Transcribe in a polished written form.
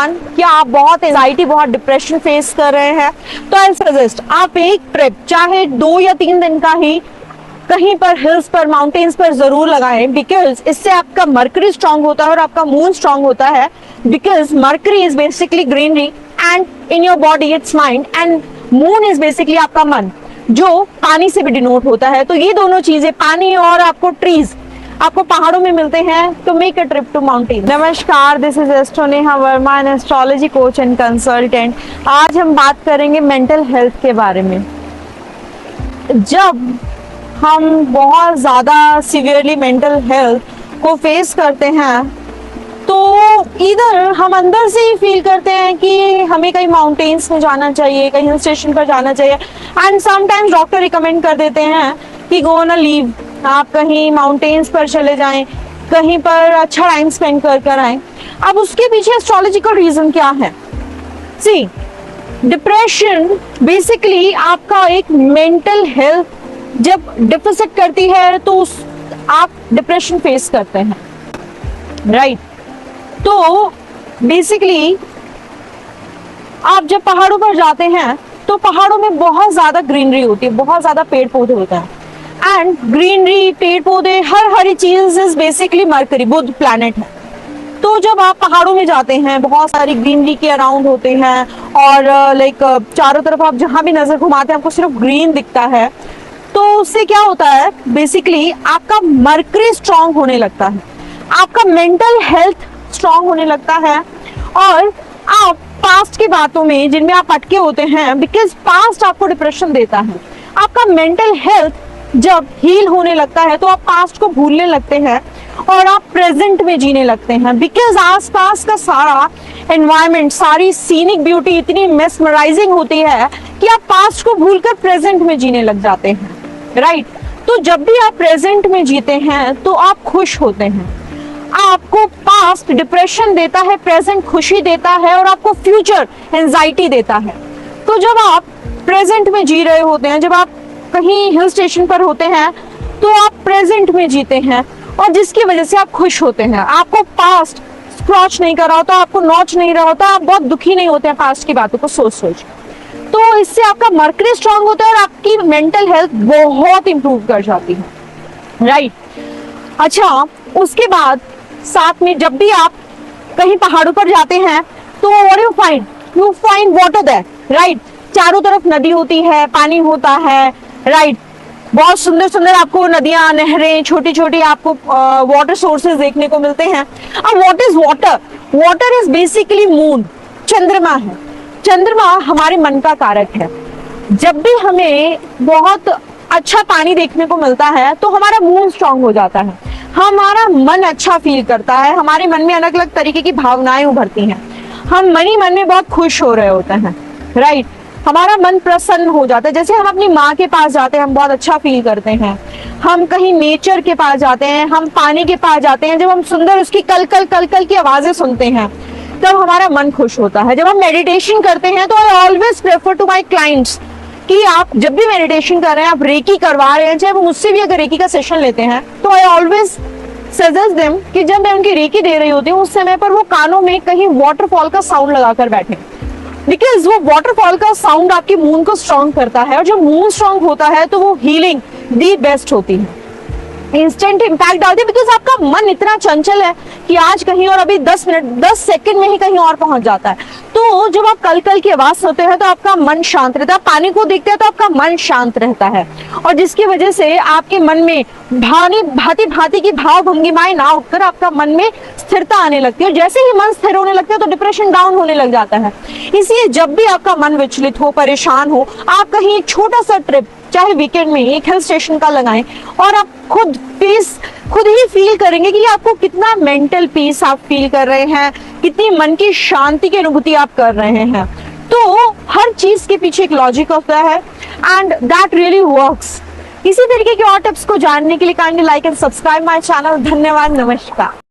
परेशान, क्या आप बहुत एंजाइटी, बहुत डिप्रेशन फेस कर रहे हैं, तो आई सजेस्ट आप एक ट्रिप चाहे 2 या 3 दिन का ही कहीं पर हिल्स पर, माउंटेन्स पर जरूर लगाएं, बिकॉज इससे आपका मर्करी स्ट्रांग होता है और आपका मून स्ट्रांग होता है। Because mercury is basically greenery and in your body it's mind, and moon is basically आपका मन, जो पानी से भी डिनोट होता है। तो ये दोनों चीजें, पानी और आपको ट्रीज, आपको पहाड़ों में मिलते हैं, तो make a trip to mountain. नमस्कार, this is astro Neha Verma, an astrology coach and consultant. आज हम बात करेंगे मेंटल हेल्थ के बारे में। जब हम बहुत ज़्यादा सीवियरली मेंटल हेल्थ को फेस करते हैं, तो इधर हम अंदर से ही फील करते हैं कि हमें कहीं माउंटेन्स में जाना चाहिए, कहीं हिल स्टेशन पर जाना चाहिए, एंड समटाइम्स डॉक्टर रिकमेंड कर देते हैं कि गो ऑन अ लीव, आप कहीं माउंटेन्स पर चले जाएं, कहीं पर अच्छा टाइम स्पेंड कर आएं। अब उसके पीछे एस्ट्रोलॉजिकल रीजन क्या है? सी, डिप्रेशन बेसिकली आपका एक मेंटल हेल्थ जब डिफिसिट करती है तो आप डिप्रेशन फेस करते हैं, राइट? तो बेसिकली आप जब पहाड़ों पर जाते हैं तो पहाड़ों में बहुत ज्यादा ग्रीनरी होती है, बहुत ज्यादा पेड़ पौधे होते हैं, एंड ग्रीनरी, पेड़ पौधे, हरी चीज इज बेसिकली मरकरी, बुध प्लैनेट है। तो जब आप पहाड़ों में जाते हैं, बहुत सारी ग्रीनरी के अराउंड होते हैं, और लाइक चारों तरफ आप जहां भी नजर घुमाते हैं आपको सिर्फ ग्रीन दिखता है, तो उससे क्या होता है, बेसिकली आपका मर्करी स्ट्रांग होने लगता है, आपका मेंटल हेल्थ स्ट्रांग होने लगता है, और आप पास्ट की बातों में जिनमें आप अटके होते हैं, बिकॉज पास्ट आपको डिप्रेशन देता है, आपका मेंटल हेल्थ जब हील होने लगता है तो आप पास्ट को भूलने लगते हैं और आप प्रेजेंट में जीने लगते हैं। बिकॉज आसपास का सारा एनवायरनमेंट, सारी सीनिक ब्यूटी इतनी मेस्मराइजिंग होती है कि आप पास्ट को भूलकर प्रेजेंट में जीने लग जाते हैं, राइट? तो जब भी आप प्रेजेंट में जीते हैं तो आप खुश होते हैं। आपको पास्ट डिप्रेशन देता है, प्रेजेंट खुशी देता है, और आपको फ्यूचर एंजाइटी देता है। तो जब आप प्रेजेंट में जी रहे होते हैं, जब आप कहीं हिल स्टेशन पर होते हैं, तो आप प्रेजेंट में जीते हैं, और जिसकी वजह से आप खुश होते हैं। आपको पास्ट स्क्रॉच नहीं कर रहा होता, आपको नॉच नहीं रहा होता, आप बहुत दुखी नहीं होते हैं पास्ट की बातों को सोच सोच। तो इससे आपका मर्करी स्ट्रांग होता है और आपकी मेंटल हेल्थ बहुत इंप्रूव कर जाती है, राइट? अच्छा, उसके बाद साथ में जब भी आप कहीं पहाड़ों पर जाते हैं तो what you find water there, right? चारों तरफ नदी होती है, पानी होता है, राइट? बहुत सुंदर सुंदर आपको नदियां, नहरें, छोटी छोटी आपको वाटर सोर्सेज देखने को मिलते हैं। अब what is water? Water is basically moon, चंद्रमा है। चंद्रमा हमारे मन का कारक है। जब भी हमें बहुत अच्छा पानी देखने को मिलता है तो हमारा मूड स्ट्रांग हो जाता है, हमारा मन अच्छा फील करता है, हमारे मन में अलग अलग तरीके की भावनाएं उभरती हैं, हम मन ही मन में बहुत खुश हो रहे होते हैं, राइट? हमारा मन प्रसन्न हो जाता है। जैसे हम अपनी माँ के पास जाते हैं, हम बहुत अच्छा फील करते हैं। हम कहीं नेचर के पास जाते हैं, हम पानी के पास जाते हैं, जब हम सुंदर उसकी कल कल की आवाजें सुनते हैं तब हमारा मन खुश होता है। जब हम मेडिटेशन करते हैं तो I always prefer to my clients कि आप जब भी मेडिटेशन कर रहे हैं, आप रेकी करवा रहे हैं, चाहे वो मुझसे भी अगर रेकी का सेशन लेते हैं, तो आई ऑलवेज सजेस्ट देम कि जब मैं उनकी रेकी दे रही होती हूँ उस समय पर वो कानों में कहीं वाटरफॉल का साउंड लगाकर बैठे, बिकॉज वो वाटरफॉल का साउंड आपके मून को स्ट्रांग करता है, और जब मून स्ट्रांग होता है तो वो हीलिंग दी बेस्ट होती है, इंस्टेंट इम्पैक्ट डालती है। बिकॉज आपका मन इतना चंचल है कि आज कहीं और अभी 10 मिनट 10 सेकंड में ही कहीं और पहुंच जाता है। तो जब आप कल की आवाज सुनते हैं तो आपका मन शांत रहता है, पानी को देखते हैं तो आपका मन शांत रहता है, और जिसकी वजह से आपके मन में भांति भांति की भाव भंगिमाएं ना उठकर आपका मन में स्थिरता आने लगती है। जैसे ही मन स्थिर होने लगता है तो डिप्रेशन डाउन होने लग जाता है। इसलिए जब भी आपका मन विचलित हो, परेशान हो, आप कहीं एक छोटा सा ट्रिप, चाहे वीकेंड में एक हिल स्टेशन का लगाएं, और आप खुद ही फील करेंगे कि आपको कितना मेंटल पीस आप फील कर रहे हैं, कितनी मन की शांति की अनुभूति आप कर रहे हैं। तो हर चीज के पीछे एक लॉजिक होता है, एंड दैट रियली वर्क्स। इसी तरीके के और टिप्स को जानने के लिए kindly like and subscribe my channel. धन्यवाद, नमस्कार।